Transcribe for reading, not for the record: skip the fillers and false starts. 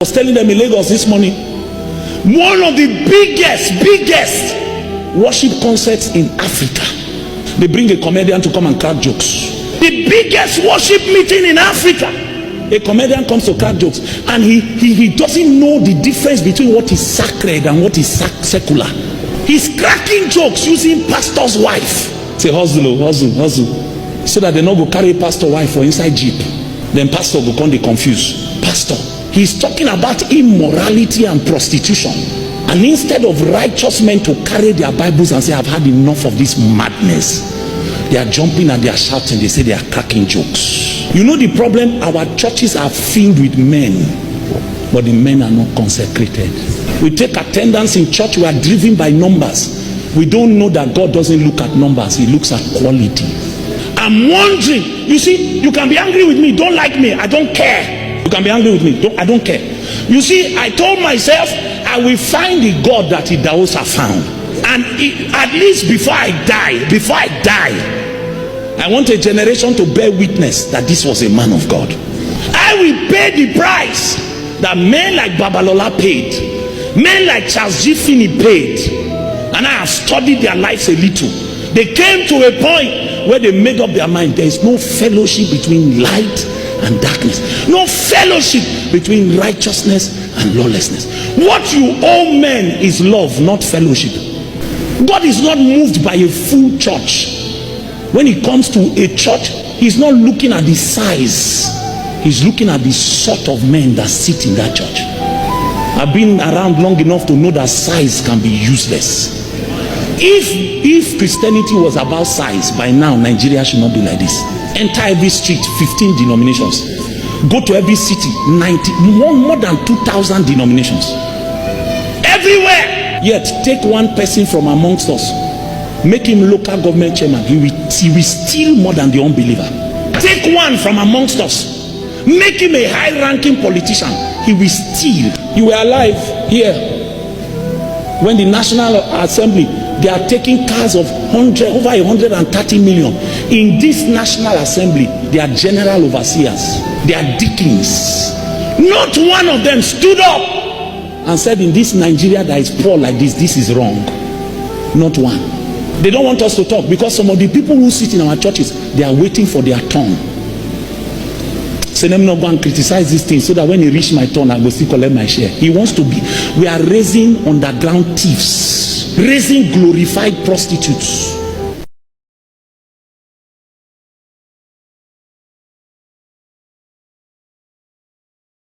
was telling them in Lagos this morning, one of the biggest worship concerts in Africa. They bring a comedian to come and crack jokes. The biggest worship meeting in Africa, a comedian comes to crack jokes, and he doesn't know the difference between what is sacred and what is secular. He's cracking jokes using pastor's wife. Say hustle, so that they not go carry pastor wife for inside jeep. Then pastor go come, they confuse. Pastor, he's talking about immorality and prostitution, and instead of righteous men to carry their Bibles and say, I've had enough of this madness, they are jumping and they are shouting. They say they are cracking jokes. You know the problem? Our churches are filled with men, but the men are not consecrated. We take attendance in church, we are driven by numbers. We don't know that God doesn't look at numbers, he looks at quality. I'm wondering, you see, you can be angry with me, don't like me, I don't care. You can be angry with me, I don't care. You see, I told myself I will find the God that Idahosa found, and at least before I die, I want a generation to bear witness that this was a man of God. I will pay the price that men like Babalola paid, men like Charles G. Finney paid, and I have studied their lives a little. They came to a point where they made up their mind. There is no fellowship between light and darkness, no fellowship between righteousness and lawlessness. What you owe men is love, not fellowship. God is not moved by a full church. When it comes to a church, he's not looking at the size, he's looking at the sort of men that sit in that church. I've been around long enough to know that size can be useless. If Christianity was about size, by now Nigeria should not be like this. Enter every street, 15 denominations. Go to every city, more than 2,000 denominations. Everywhere. Yet take one person from amongst us, make him local government chairman, he will steal more than the unbeliever. Take one from amongst us, make him a high-ranking politician, he will steal. You were alive here when the National Assembly, they are taking cars of over 130 million. In this National Assembly, they are general overseers, they are deacons. Not one of them stood up and said, in this Nigeria that is poor like this is wrong. Not one. They don't want us to talk because some of the people who sit in our churches, they are waiting for their turn. Say, let me not go and criticize this thing so that when it reach my turn, I will still collect my share. He wants to be. We are raising underground thieves, raising glorified prostitutes.